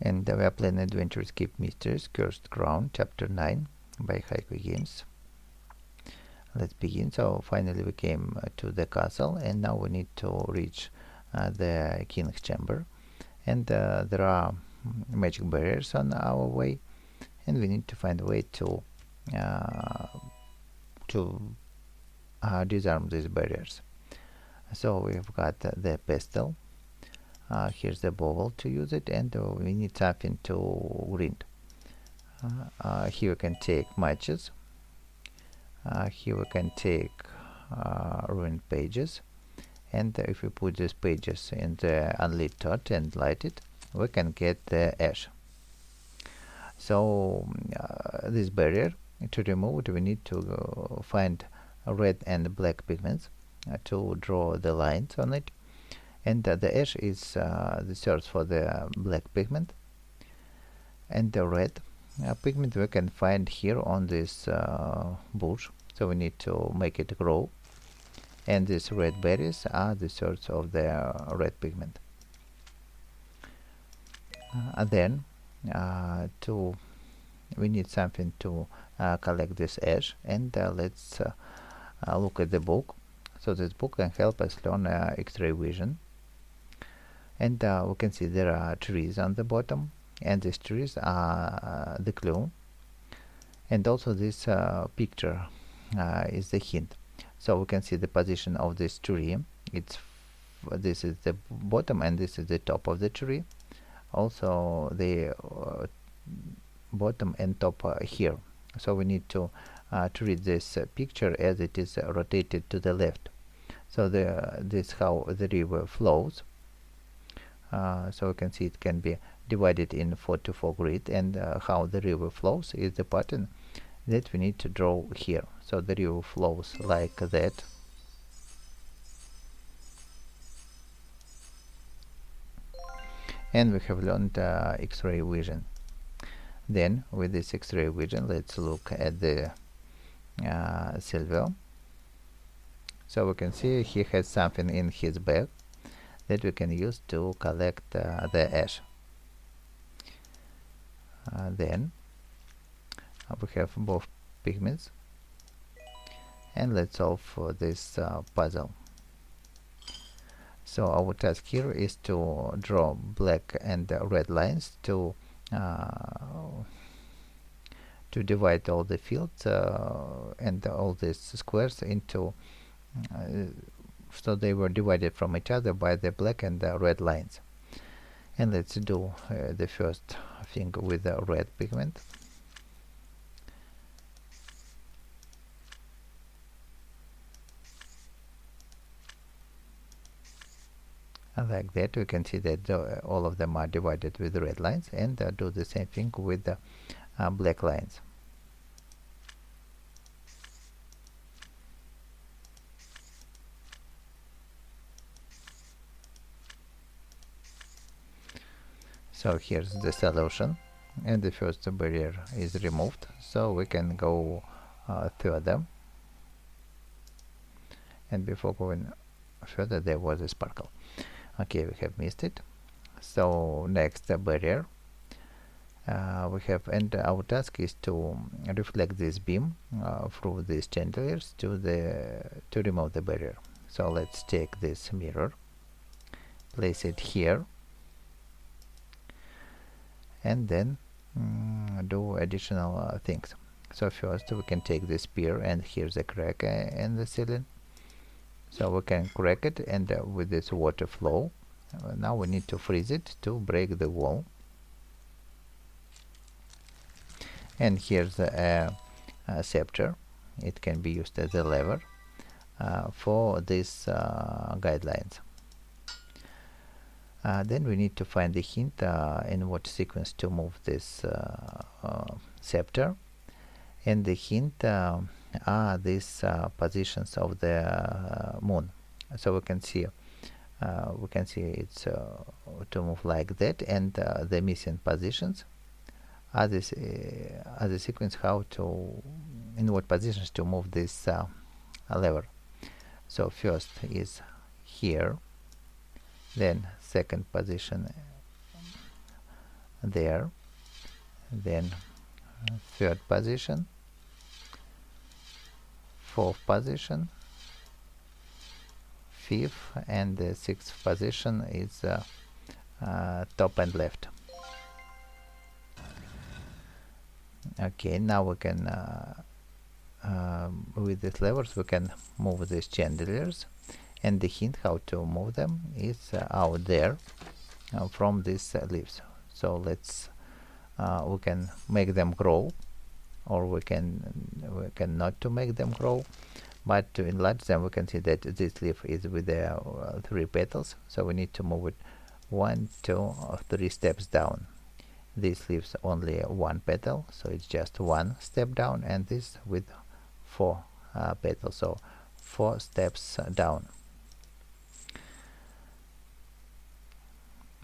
And we are playing Adventure Escape Mysteries Cursed Crown Chapter 9 by HaikuGames. Let's begin. So finally we came to the castle, and now we need to reach the king's chamber, and there are magic barriers on our way, and we need to find a way to disarm these barriers. So we've got the pestle. Here's the bowel to use it, and we need something to grind. Here we can take matches. Here we can take ruined pages, and if we put these pages in the unlit torch and light it, we can get the ash. So this barrier, to remove it, we need to find red and black pigments to draw the lines on it, and the ash is the source for the black pigment, and the red pigment we can find here on this bush, so we need to make it grow, and these red berries are the source of the red pigment. And then we need something to collect this ash, and let's look at the book. So this book can help us learn X-ray vision, and we can see there are trees on the bottom, and these trees are the clue, and also this picture is the hint. So we can see the position of this tree. This is the bottom and this is the top of the tree. Also the bottom and top here. So we need to read this picture as it is rotated to the left. So this how the river flows. So we can see it can be divided in 4x4 grid, and how the river flows is the pattern that we need to draw here. So the river flows like that, and we have learned X-ray vision. Then with this X-ray vision, let's look at the silver. So we can see he has something in his bag that we can use to collect the ash. Then we have both pigments, and let's solve this puzzle. So our task here is to draw black and red lines to divide all the fields and all these squares into so they were divided from each other by the black and red lines. And let's do the first thing with the red pigment. And like that, we can see that all of them are divided with red lines, and do the same thing with the black lines. So here's the solution, and the first barrier is removed, so we can go further. And before going further, there was a sparkle. Okay, we have missed it. So next barrier we have, and our task is to reflect this beam through these chandeliers to remove the barrier. So let's take this mirror, place it here, and then do additional things. So first we can take this spear, and here's a crack in the ceiling, so we can crack it, and with this water flow now we need to freeze it to break the wall. And here's a scepter. It can be used as a lever for these guidelines. Then we need to find the hint in what sequence to move this scepter, and the hint are these positions of the moon. So we can see it's to move like that, and the missing positions are this the sequence how to in what positions to move this lever. So first is here, then second position there, then third position, fourth position, fifth, and the sixth position is top and left. Okay, now we can with these levers we can move these chandeliers, and the hint how to move them is out there from these leaves. So let's we can make them grow, or we can not to make them grow, but to enlarge them. We can see that this leaf is with the 3 petals, so we need to move it 1, 2, or 3 steps down. This leaves only 1 petal, so it's just 1 step down, and this with 4 petals, so 4 steps down.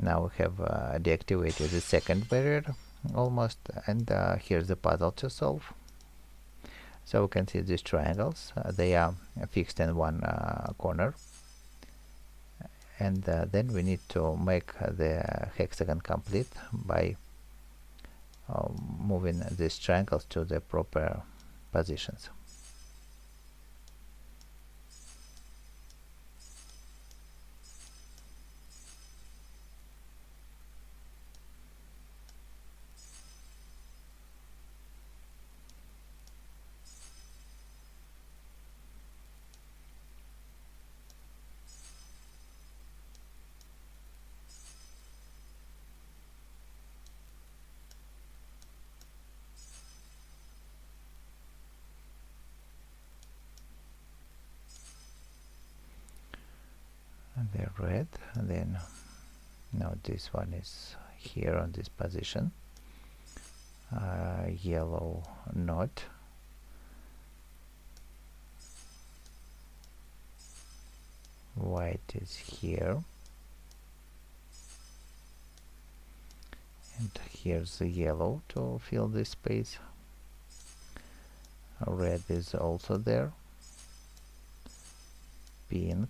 Now we have deactivated the second barrier almost, and here's the puzzle to solve. So we can see these triangles, they are fixed in one corner, and then we need to make the hexagon complete by moving these triangles to the proper positions. And they're red, and then now this one is here on this position, yellow not, white is here, and here's the yellow to fill this space, red is also there, pink,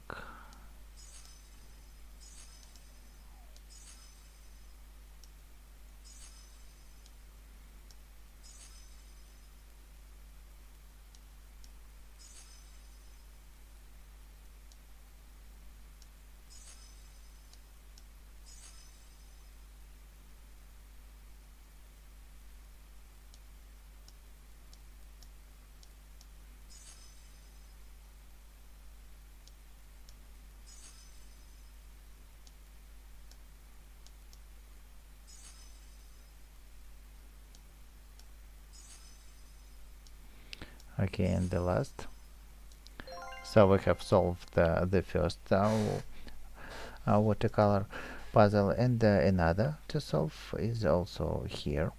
okay, and the last. So we have solved the first watercolor puzzle, and another to solve is also here.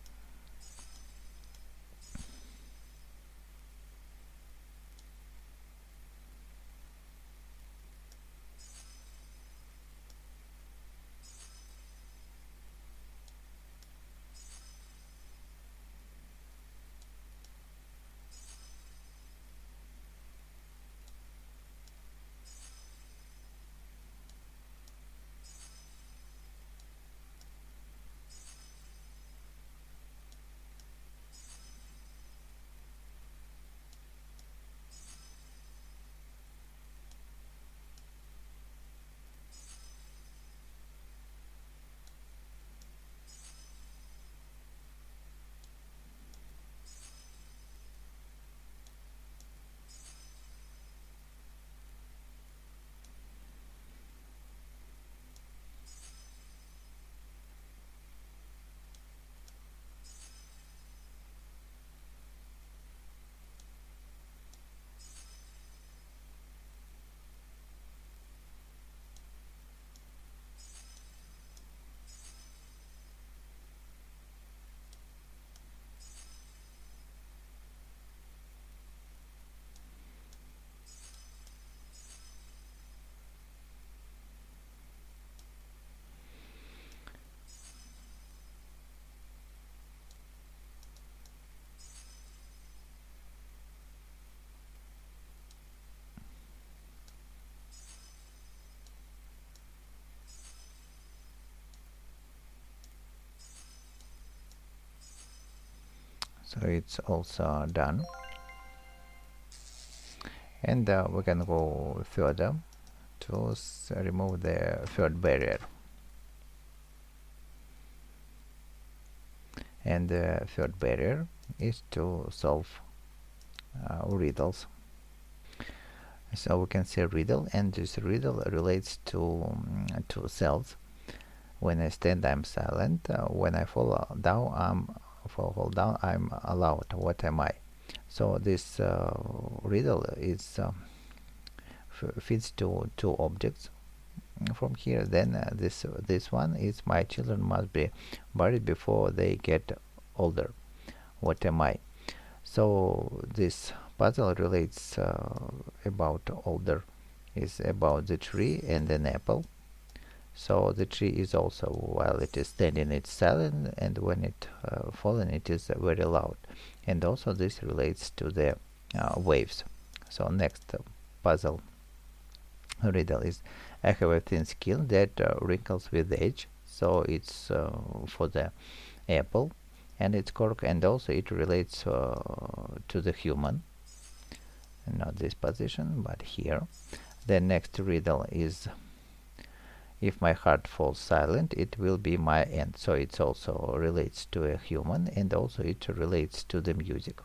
So it's also done, and we can go further to remove the third barrier. And the third barrier is to solve riddles. So we can see a riddle, and this riddle relates to cells. When I stand, I'm silent. When I fall down, I'm allowed. What am I? So this riddle is fits to two objects from here. Then this one is my children must be buried before they get older. What am I? So this puzzle relates about older, is about the tree and an apple. So the tree is also, while it is standing, it's silent, and when it fallen, it is very loud. And also this relates to the waves. So next puzzle riddle is, I have a thin skin that wrinkles with age. So it's for the apple and its cork, and also it relates to the human, not this position but here. The next riddle is, if my heart falls silent, it will be my end. So it also relates to a human, and also it relates to the music.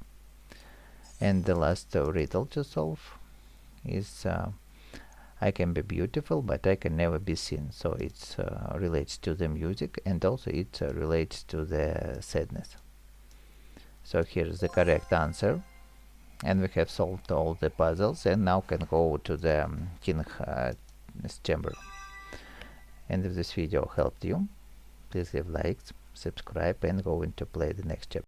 And the last riddle to solve is, I can be beautiful, but I can never be seen. So it relates to the music, and also it relates to the sadness. So here's the correct answer, and we have solved all the puzzles, and now can go to the king's chamber. And if this video helped you, please leave likes, subscribe, and go into play the next chapter.